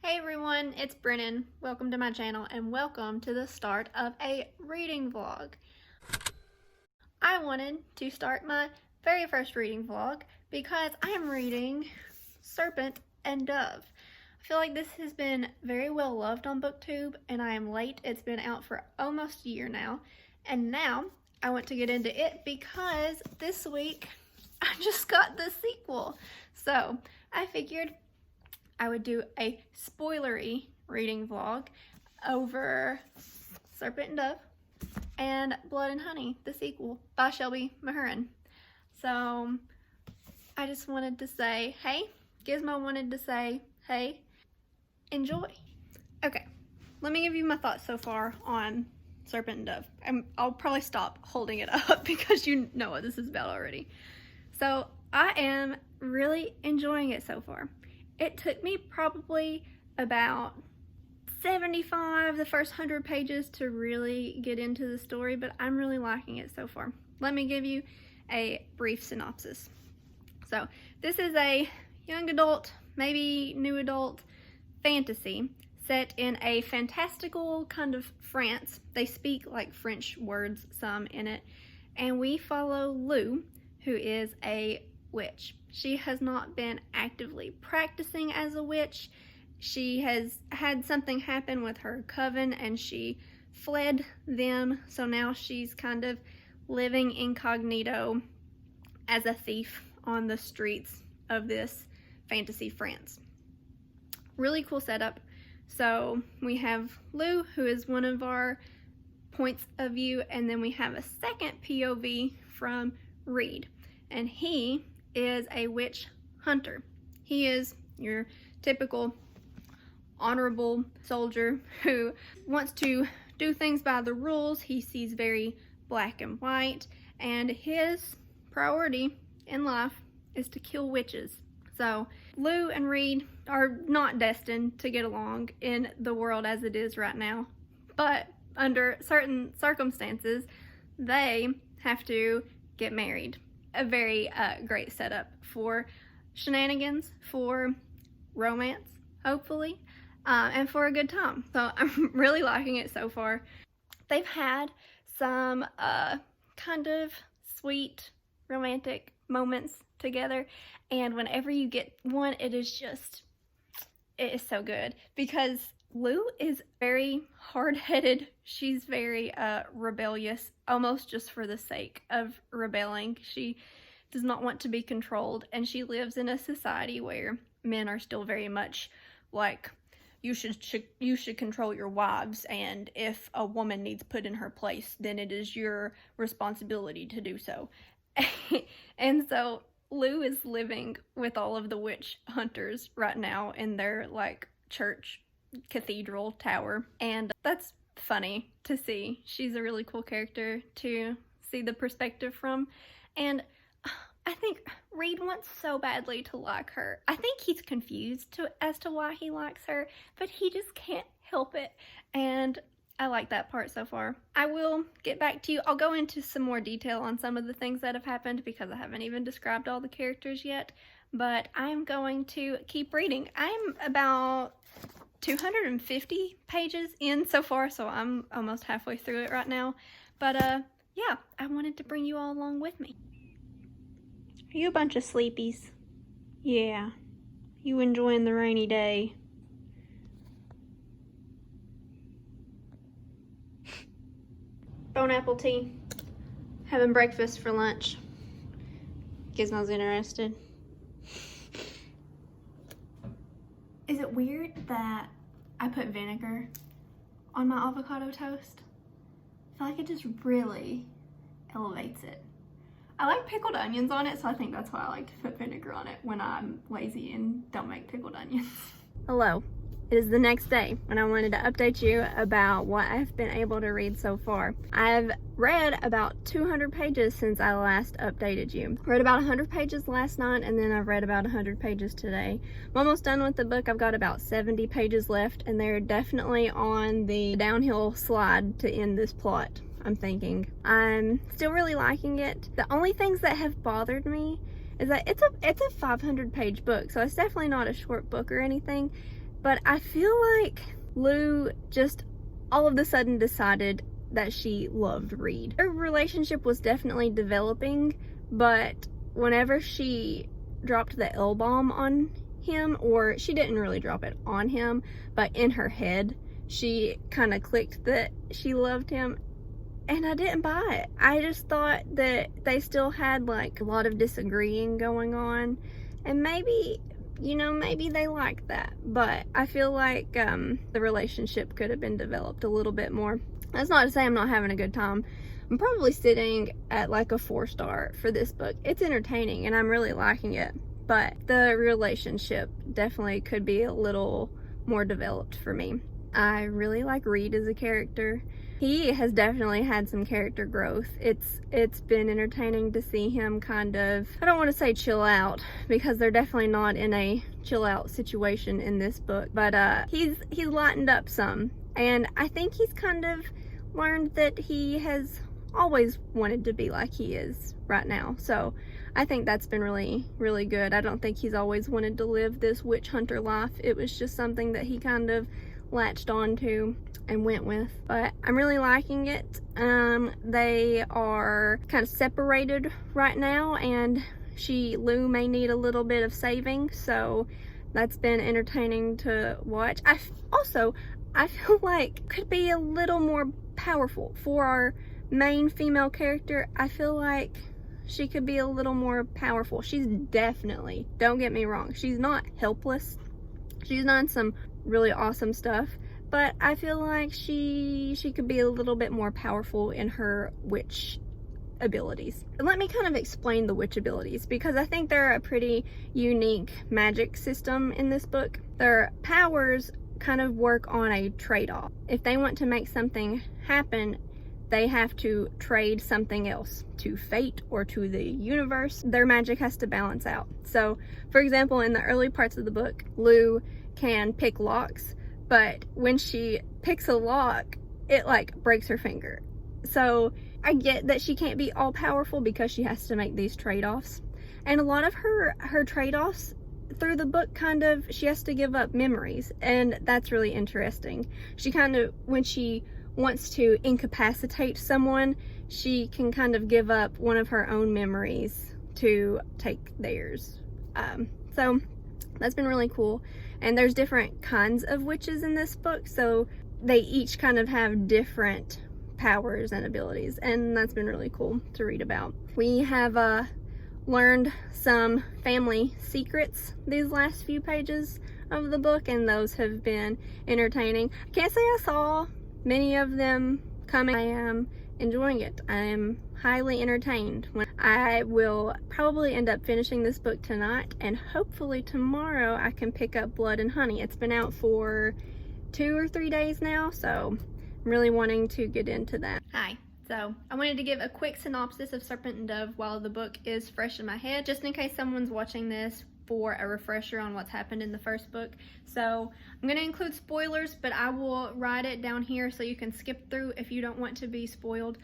Hey everyone, it's Brennan. Welcome to my channel and welcome to the start of a reading vlog. I wanted to start my very first reading vlog because I am reading Serpent and Dove. I feel like this has been very well loved on BookTube and I am late. It's been out for almost a year now, and now I want to get into it because this week I just got the sequel. So I figured I would do a spoilery reading vlog over Serpent and Dove and Blood and Honey, the sequel by Shelby Mahurin. So I just wanted to say, hey, Gizmo wanted to say, hey, enjoy. Okay, let me give you my thoughts so far on Serpent and Dove. I'll probably stop holding it up because you know what this is about already. So I am really enjoying it so far. It took me probably about 75, the first 100 pages to really get into the story, but I'm really liking it so far. Let me give you a brief synopsis. So this is a young adult, maybe new adult fantasy set in a fantastical kind of France. They speak like French words, some in it, and we follow Lou, who is a witch. She has not been actively practicing as a witch. She has had something happen with her coven and she fled them, so now she's kind of living incognito as a thief on the streets of this fantasy France. Really cool setup. So we have Lou, who is one of our points of view, and then we have a second POV from Reed, and he is a witch hunter. He is your typical honorable soldier who wants to do things by the rules. He sees very black and white, and his priority in life is to kill witches. So Lou and Reed are not destined to get along in the world as it is right now, but under certain circumstances they have to get married. A very great setup for shenanigans, for romance, hopefully, and for a good time. So I'm really liking it so far. They've had some kind of sweet romantic moments together, and whenever you get one, it is so good because Lou is very hard-headed. She's very rebellious, almost just for the sake of rebelling. She does not want to be controlled, and she lives in a society where men are still very much like, you should control your wives, and if a woman needs put in her place, then it is your responsibility to do so. And so Lou is living with all of the witch hunters right now in their like church cathedral tower, and that's funny to see. She's a really cool character to see the perspective from, and I think Reed wants so badly to like her. I think he's confused as to why he likes her, but he just can't help it, and I like that part so far. I will get back to you. I'll go into some more detail on some of the things that have happened because I haven't even described all the characters yet, but I'm going to keep reading. I'm about 250 pages in so far, so I'm almost halfway through it right now. But yeah, I wanted to bring you all along with me. Are you a bunch of sleepies? Yeah. You enjoying the rainy day? Bone apple tea. Having breakfast for lunch. Gizmo's interested. Is it weird that I put vinegar on my avocado toast? I feel like it just really elevates it. I like pickled onions on it, so I think that's why I like to put vinegar on it when I'm lazy and don't make pickled onions. Hello. It is the next day and I wanted to update you about what I've been able to read so far. I've read about 200 pages since I last updated you. Read about 100 pages last night, and then I've read about 100 pages today. I'm almost done with the book. I've got about 70 pages left, and they're definitely on the downhill slide to end this plot, I'm thinking. I'm still really liking it. The only things that have bothered me is that it's a 500 page book, so it's definitely not a short book or anything. but I feel like Lou just all of a sudden decided that she loved Reed. Their relationship was definitely developing, but whenever she dropped the L-bomb on him, or she didn't really drop it on him, but in her head, she kind of clicked that she loved him, and I didn't buy it. I just thought that they still had like a lot of disagreeing going on, and maybe, you know, maybe they liked that, but I feel like the relationship could have been developed a little bit more. That's not to say I'm not having a good time. I'm probably sitting at like a 4-star for this book. It's entertaining and I'm really liking it, but the relationship definitely could be a little more developed for me. I really like Reed as a character. He has definitely had some character growth. It's been entertaining to see him kind of, I don't want to say chill out, because they're definitely not in a chill out situation in this book, but he's lightened up some, and I think he's kind of learned that he has always wanted to be like he is right now. So I think that's been really, really good. I don't think he's always wanted to live this witch hunter life. It was just something that he kind of latched onto and went with. But I'm really liking it. They are kind of separated right now, and Lou may need a little bit of saving, so that's been entertaining to watch. I feel like could be a little more powerful for our main female character. I feel like she could be a little more powerful. She's definitely, don't get me wrong, she's not helpless. She's done some really awesome stuff, but I feel like she could be a little bit more powerful in her witch abilities. Let me kind of explain the witch abilities, because I think they're a pretty unique magic system in this book. Their powers kind of work on a trade-off. If they want to make something happen, they have to trade something else to fate or to the universe. Their magic has to balance out. So, for example, in the early parts of the book, Lou can pick locks, but when she picks a lock, it like breaks her finger. So I get that she can't be all powerful because she has to make these trade-offs. And a lot of her trade-offs through the book, kind of, she has to give up memories, and that's really interesting. She kind of, when she wants to incapacitate someone, she can kind of give up one of her own memories to take theirs. So that's been really cool. And there's different kinds of witches in this book, so they each kind of have different powers and abilities, and that's been really cool to read about. We have learned some family secrets these last few pages of the book, and those have been entertaining. I can't say I saw many of them coming. I am enjoying it. I am highly entertained. I will probably end up finishing this book tonight, and hopefully tomorrow I can pick up Blood and Honey. It's been out for 2 or 3 days now, so I'm really wanting to get into that. Hi. So I wanted to give a quick synopsis of Serpent and Dove while the book is fresh in my head, just in case someone's watching this for a refresher on what's happened in the first book. So I'm going to include spoilers, but I will write it down here so you can skip through if you don't want to be spoiled.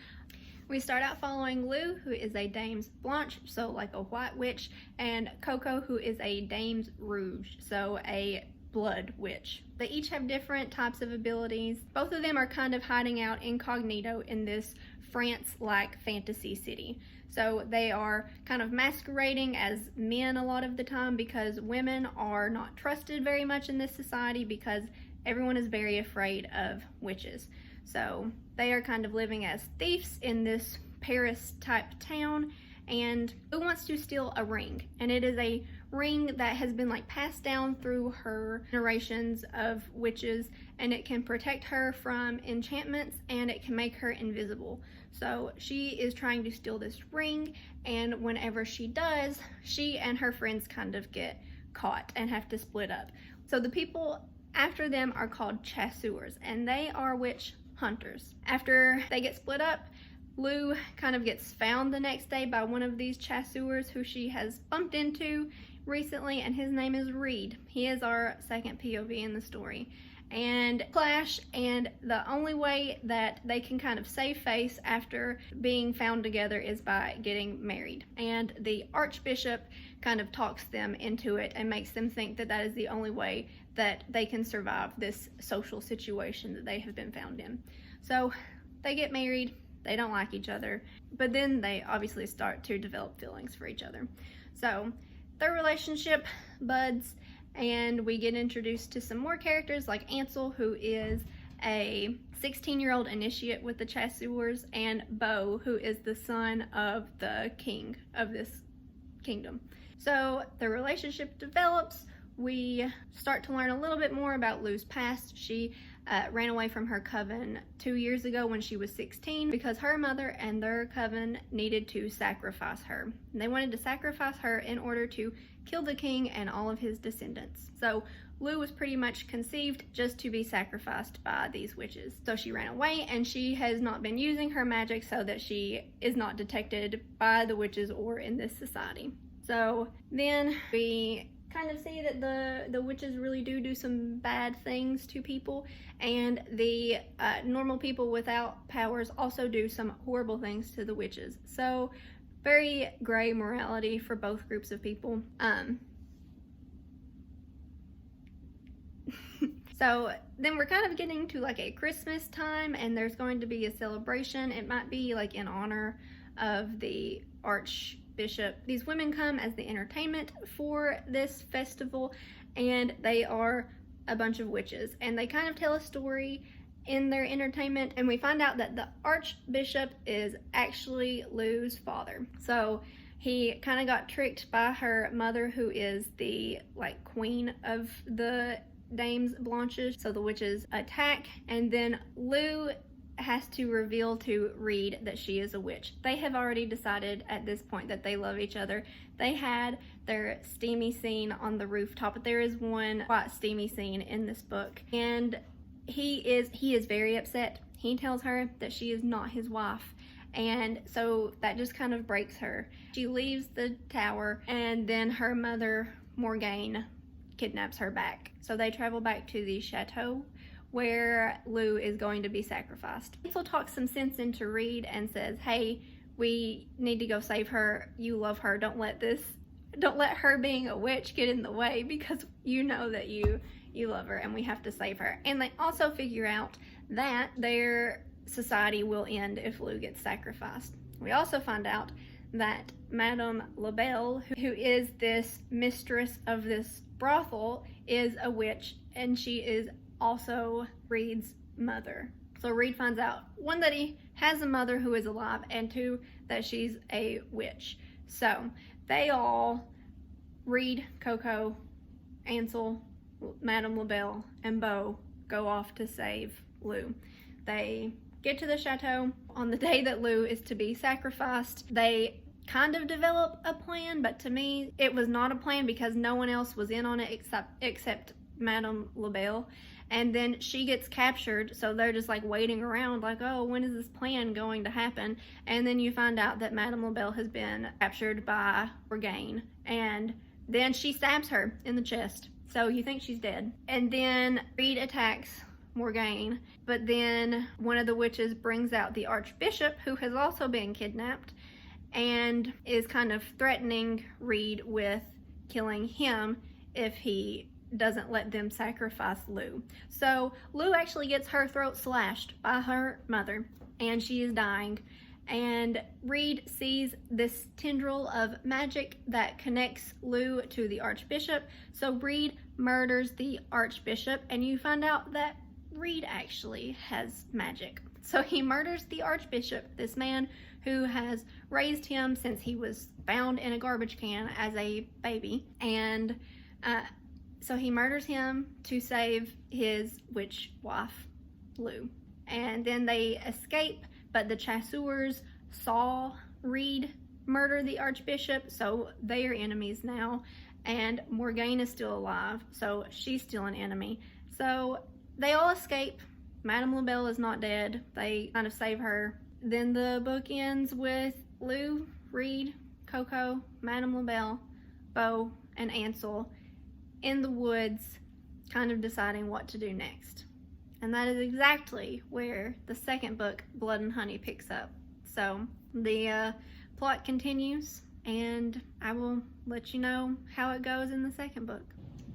We start out following Lou, who is a Dames Blanche, so like a white witch, and Coco, who is a Dames Rouge, so a blood witch. They each have different types of abilities. Both of them are kind of hiding out incognito in this France-like fantasy city. So they are kind of masquerading as men a lot of the time, because women are not trusted very much in this society because everyone is very afraid of witches. So they are kind of living as thieves in this Paris type town, and Lou wants to steal a ring, and it is a ring that has been like passed down through her generations of witches, and it can protect her from enchantments and it can make her invisible. So she is trying to steal this ring, and whenever she does, she and her friends kind of get caught and have to split up. So the people after them are called chasseurs, and they are witch hunters. After they get split up, Lou kind of gets found the next day by one of these chasseurs who she has bumped into recently, and his name is Reed. He is our second POV in the story. And clash, and the only way that they can kind of save face after being found together is by getting married. And the Archbishop kind of talks them into it and makes them think that that is the only way that they can survive this social situation that they have been found in. So they get married, they don't like each other, but then they obviously start to develop feelings for each other. So their relationship buds, and we get introduced to some more characters like Ansel, who is a 16-year-old initiate with the Chasseurs, and Bo, who is the son of the king of this kingdom. So the relationship develops. We start to learn a little bit more about Lu's past. She ran away from her coven 2 years ago when she was 16 because her mother and their coven needed to sacrifice her. They wanted to sacrifice her in order to kill the king and all of his descendants. So Lu was pretty much conceived just to be sacrificed by these witches. So she ran away, and she has not been using her magic so that she is not detected by the witches or in this society. So then we kind of see that the witches really do some bad things to people, and the normal people without powers also do some horrible things to the witches. So very gray morality for both groups of people. So then we're kind of getting to like a Christmas time, and there's going to be a celebration. It might be like in honor of the Archbishop. These women come as the entertainment for this festival, and they are a bunch of witches, and they kind of tell a story in their entertainment, and we find out that the Archbishop is actually Lu's father. So he kind of got tricked by her mother, who is the like queen of the Dames Blanches. So the witches attack, and then Lu has to reveal to Reed that she is a witch. They have already decided at this point that they love each other. They had their steamy scene on the rooftop, but there is one quite steamy scene in this book, and he is very upset. He tells her that she is not his wife, and so that just kind of breaks her. She leaves the tower, and then her mother, Morgane, kidnaps her back. So they travel back to the chateau where Lu is going to be sacrificed. Ansel talks some sense into Reed and says, hey, we need to go save her. You love her. Don't let her being a witch get in the way, because you know that you love her and we have to save her. And they also figure out that their society will end if Lu gets sacrificed. We also find out that Madame LaBelle, who is this mistress of this brothel, is a witch, and she is also Reed's mother. So Reed finds out, one, that he has a mother who is alive, and two, that she's a witch. So they all, Reed, Coco, Ansel, Madame LaBelle, and Bo, go off to save Lu. They get to the chateau on the day that Lu is to be sacrificed. They kind of develop a plan, but to me it was not a plan because no one else was in on it except Madame LaBelle. And then she gets captured, so they're just like waiting around like, oh, when is this plan going to happen? And then you find out that Madame LaBelle has been captured by Morgane, and then she stabs her in the chest, so you think she's dead. And then Reed attacks Morgane, but then one of the witches brings out the Archbishop, who has also been kidnapped, and is kind of threatening Reed with killing him if he doesn't let them sacrifice Lu. So Lu actually gets her throat slashed by her mother, and she is dying. And Reed sees this tendril of magic that connects Lu to the Archbishop. So Reed murders the Archbishop, and you find out that Reed actually has magic. So he murders the Archbishop, this man who has raised him since he was found in a garbage can as a baby. And so he murders him to save his witch wife, Lu. And then they escape, but the Chasseurs saw Reed murder the Archbishop, so they are enemies now. And Morgane is still alive, so she's still an enemy. So they all escape. Madame LaBelle is not dead. They kind of save her. Then the book ends with Lu, Reed, Coco, Madame LaBelle, Bo, and Ansel in the woods, kind of deciding what to do next. And that is exactly where the second book, Blood and Honey, picks up. So the plot continues, and I will let you know how it goes in the second book.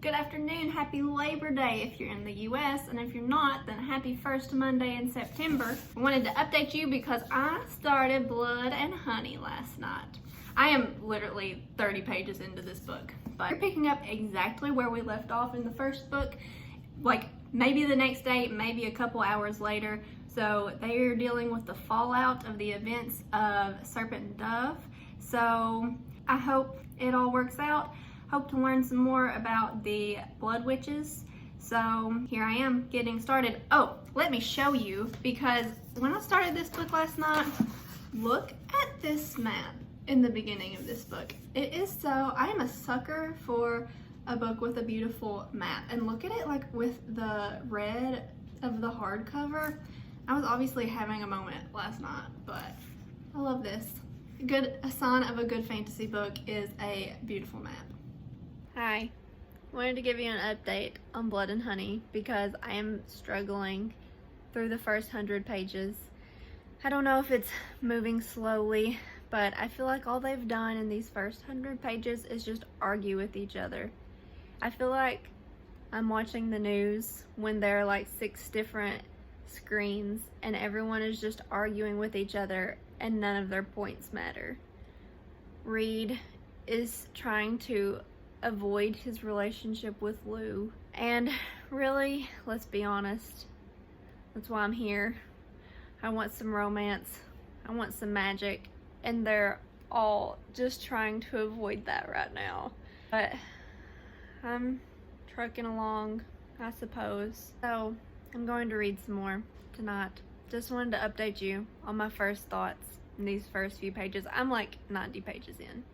Good afternoon, happy Labor Day if you're in the US, and if you're not, then happy first Monday in September. I wanted to update you because I started Blood and Honey last night. I am literally 30 pages into this book, but we're picking up exactly where we left off in the first book, like maybe the next day, maybe a couple hours later. So they are dealing with the fallout of the events of Serpent and Dove. So I hope it all works out. Hope to learn some more about the blood witches. So here I am getting started. Oh, let me show you, because when I started this book last night, look at this map in the beginning of this book. It is so, I am a sucker for a book with a beautiful map. And look at it, like with the red of the hardcover. I was obviously having a moment last night, but I love this. A sign of a good fantasy book is a beautiful map. Hi, wanted to give you an update on Blood and Honey because I am struggling through the first 100 pages. I don't know if it's moving slowly, but I feel like all they've done in these first 100 pages is just argue with each other. I feel like I'm watching the news when there are like 6 different screens and everyone is just arguing with each other and none of their points matter. Reed is trying to avoid his relationship with Lou, and really, let's be honest, that's why I'm here. I want some romance, I want some magic, and they're all just trying to avoid that right now. But I'm trucking along, I suppose. So I'm going to read some more tonight. Just wanted to update you on my first thoughts in these first few pages. I'm like 90 pages in.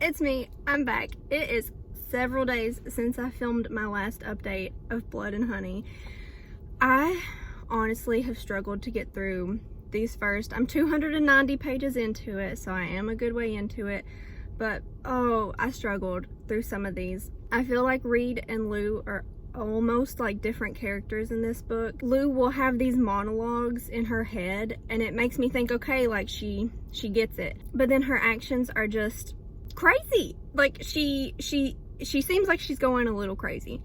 It's me, I'm back. It is several days since I filmed my last update of Blood and Honey. I honestly have struggled to get through these first. I'm 290 pages into it, so I am a good way into it, but oh, I struggled through some of these. I feel like Reed and Lou are almost like different characters in this book. Lou will have these monologues in her head and it makes me think, okay, like she gets it, but then her actions are just crazy. Like she seems like she's going a little crazy,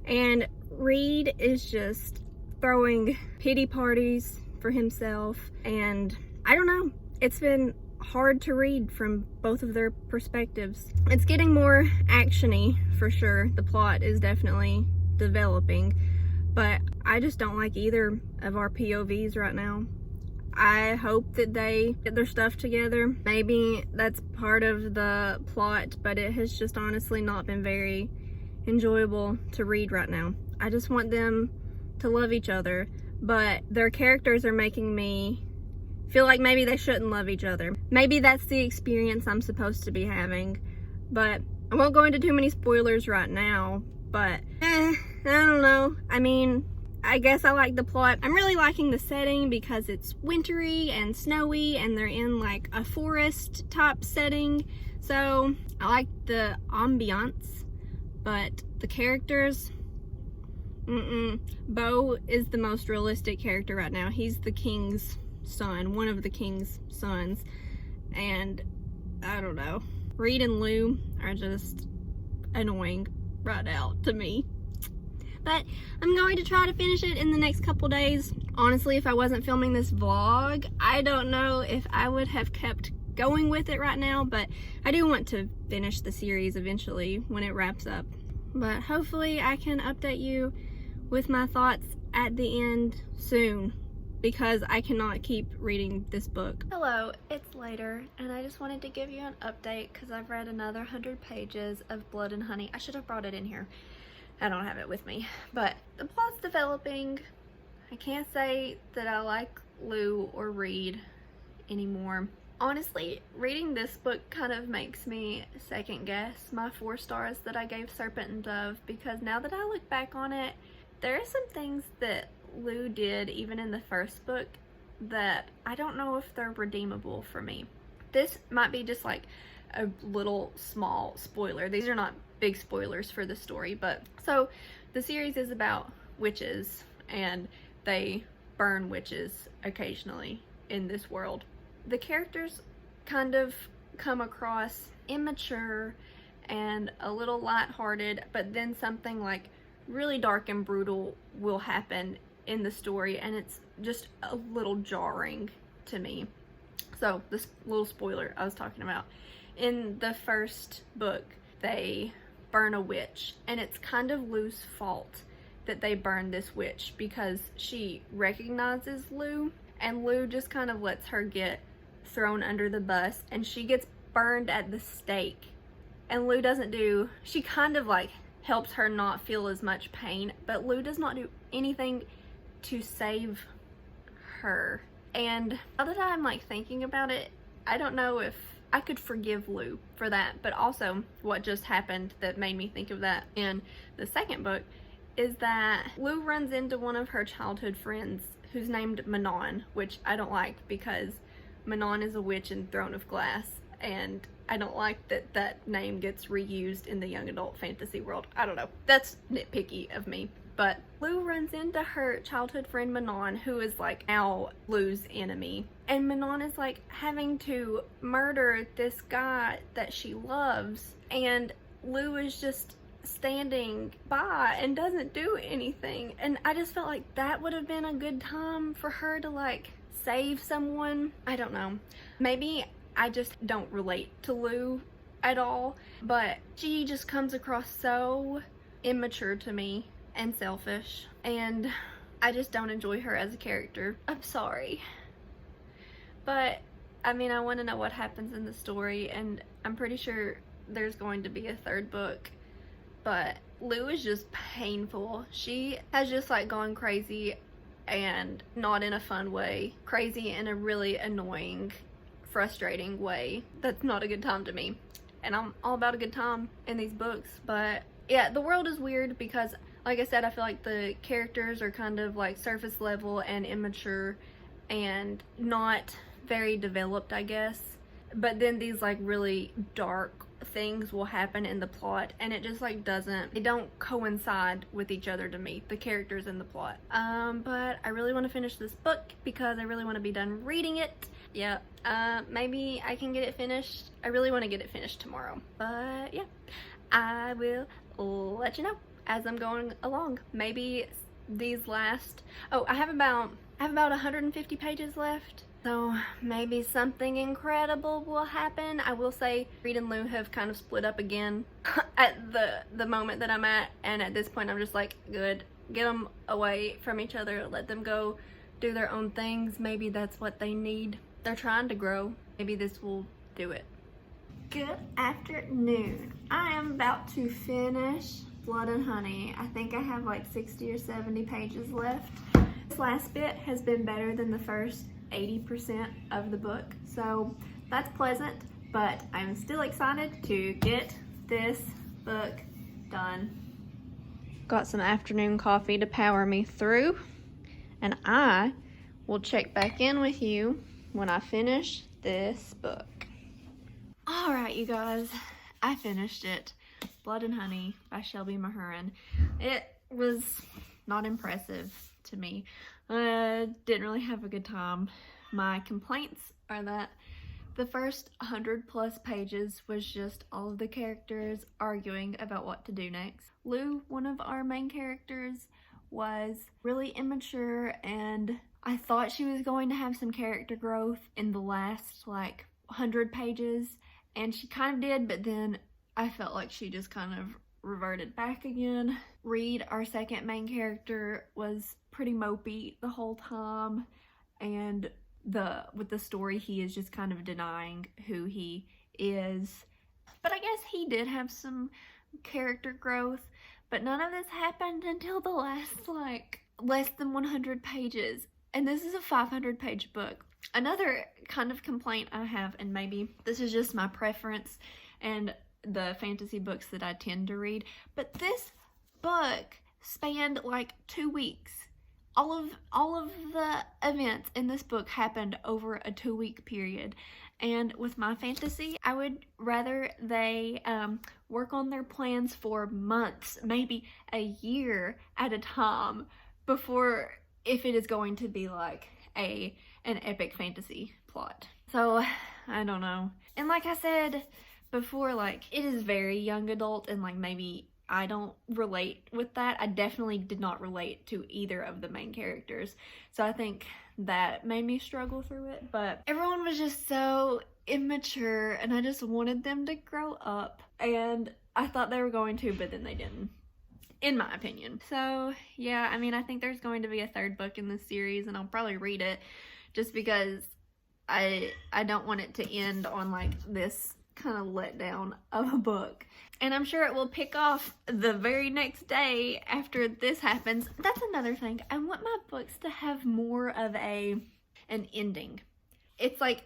and Reed is just throwing pity parties for himself, and I don't know, it's been hard to read from both of their perspectives. It's getting more actiony for sure. The plot is definitely developing, but I just don't like either of our POVs right now. I hope that they get their stuff together. Maybe that's part of the plot, but it has just honestly not been very enjoyable to read right now. I just want them to love each other, but their characters are making me feel like maybe they shouldn't love each other. Maybe that's the experience I'm supposed to be having, but I won't go into too many spoilers right now, but I don't know. I mean, I guess I like the plot. I'm really liking the setting because it's wintry and snowy and they're in like a forest type setting. So I like the ambiance, but the characters, Bo is the most realistic character right now. He's the king's son, one of the king's sons. And I don't know. Reed and Lou are just annoying right now to me. But I'm going to try to finish it in the next couple days. Honestly, if I wasn't filming this vlog, I don't know if I would have kept going with it right now, but I do want to finish the series eventually when it wraps up. But hopefully I can update you with my thoughts at the end soon, because I cannot keep reading this book. Hello, it's later, and I just wanted to give you an update because I've read another 100 pages of Blood and Honey. I should have brought it in here. I don't have it with me, but the plot's developing. I can't say that I like Lou or Reed anymore. Honestly, reading this book kind of makes me second guess my 4 stars that I gave Serpent and Dove, because now that I look back on it, there are some things that Lou did even in the first book that I don't know if they're redeemable for me. This might be just like a little small spoiler. These are not big spoilers for the story, but so the series is about witches, and they burn witches occasionally in this world. The characters kind of come across immature and a little lighthearted, but then something like really dark and brutal will happen in the story, and it's just a little jarring to me. So this little spoiler I was talking about, in the first book they burn a witch, and it's kind of Lou's fault that they burn this witch because she recognizes Lou, and Lou just kind of lets her get thrown under the bus, and she gets burned at the stake. And Lou doesn't do, she kind of like helps her not feel as much pain, but Lou does not do anything to save her. And now that I'm like thinking about it, I don't know if I could forgive Lou for that. But also what just happened that made me think of that in the second book is that Lou runs into one of her childhood friends who's named Manon, which I don't like because Manon is a witch in Throne of Glass, and I don't like that that name gets reused in the young adult fantasy world. I don't know. That's nitpicky of me. But Lou runs into her childhood friend Manon, who is like now Lou's enemy. And Manon is like having to murder this guy that she loves. And Lou is just standing by and doesn't do anything. And I just felt like that would have been a good time for her to like save someone. I don't know. Maybe I just don't relate to Lou at all, but she just comes across so immature to me and selfish, and I just don't enjoy her as a character. I'm sorry. But I mean, I want to know what happens in the story, and I'm pretty sure there's going to be a third book, but Lou is just painful. She has just like gone crazy, and not in a fun way, crazy in a really annoying, frustrating way. That's not a good time to me, and I'm all about a good time in these books. But yeah, the world is weird because, like I said, I feel like the characters are kind of like surface level and immature and not very developed, I guess. But then these like really dark things will happen in the plot, and it just like they don't coincide with each other to me, the characters and the plot. But I really want to finish this book because I really want to be done reading it. Yeah, maybe I can get it finished. I really want to get it finished tomorrow. But yeah, I will let you know as I'm going along. Maybe these last, I have about 150 pages left. So maybe something incredible will happen. I will say Reed and Lou have kind of split up again at the moment that I'm at, and at this point I'm just like, good, get them away from each other, let them go do their own things. Maybe that's what they need. They're trying to grow. Maybe this will do it. Good afternoon. I am about to finish Blood and Honey. I think I have like 60 or 70 pages left. This last bit has been better than the first 80% of the book, so that's pleasant, but I'm still excited to get this book done. Got some afternoon coffee to power me through, and I will check back in with you when I finish this book. Alright, you guys, I finished it. Blood and Honey by Shelby Mahurin. It was not impressive to me. Didn't really have a good time. My complaints are that the first 100 plus pages was just all of the characters arguing about what to do next. Lou, one of our main characters, was really immature, and I thought she was going to have some character growth in the last like 100 pages, and she kind of did, but then I felt like she just kind of reverted back again. Reed, our second main character, was pretty mopey the whole time, and with the story he is just kind of denying who he is. But I guess he did have some character growth, but none of this happened until the last like less than 100 pages, and this is a 500 page book. Another kind of complaint I have, and maybe this is just my preference and the fantasy books that I tend to read, but this book spanned like 2 weeks. all of the events in this book happened over a 2-week period. And with my fantasy, I would rather they work on their plans for months, maybe a year at a time, before, if it is going to be like an epic fantasy plot. So I don't know. And like I said before, like, it is very young adult, and like maybe I don't relate with that. I definitely did not relate to either of the main characters. So I think that made me struggle through it. But everyone was just so immature, and I just wanted them to grow up. And I thought they were going to, but then they didn't, in my opinion. So yeah, I mean, I think there's going to be a 3rd book in this series, and I'll probably read it just because I don't want it to end on like this kind of letdown of a book. And I'm sure it will pick off the very next day after this happens. That's another thing. I want my books to have more of an ending. It's like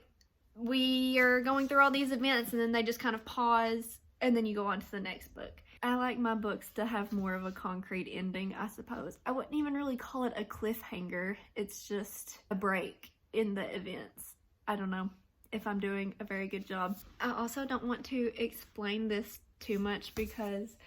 we are going through all these events and then they just kind of pause and then you go on to the next book. I like my books to have more of a concrete ending, I suppose. I wouldn't even really call it a cliffhanger. It's just a break in the events. I don't know if I'm doing a very good job. I also don't want to explain this too much because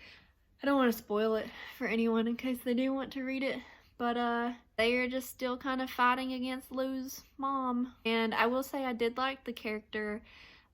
I don't want to spoil it for anyone in case they do want to read it. But they are just still kind of fighting against Lou's mom. And I will say I did like the character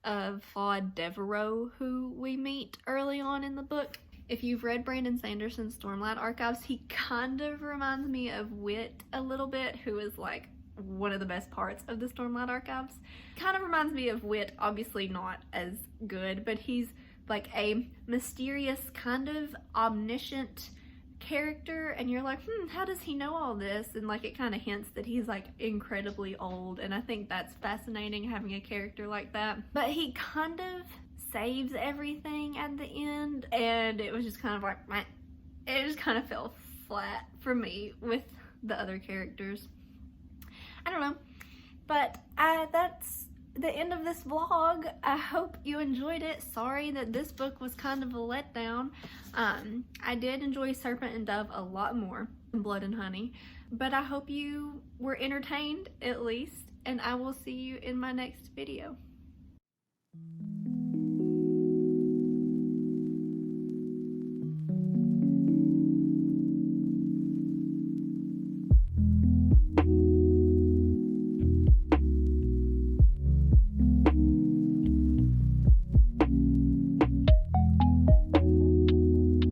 of Claude Devereaux, who we meet early on in the book. If you've read Brandon Sanderson's Stormlight Archives, he kind of reminds me of Wit a little bit, who is like one of the best parts of the Stormlight Archives. Kind of reminds me of Wit, obviously not as good, but he's like a mysterious, kind of omniscient character, and you're like, how does he know all this? And like it kind of hints that he's like incredibly old, and I think that's fascinating, having a character like that. But he kind of saves everything at the end, and it was just kind of like, it just kind of fell flat for me with the other characters. I don't know, but that's the end of this vlog. I hope you enjoyed it. Sorry that this book was kind of a letdown. I did enjoy Serpent and Dove a lot more than Blood and Honey, but I hope you were entertained at least, and I will see you in my next video.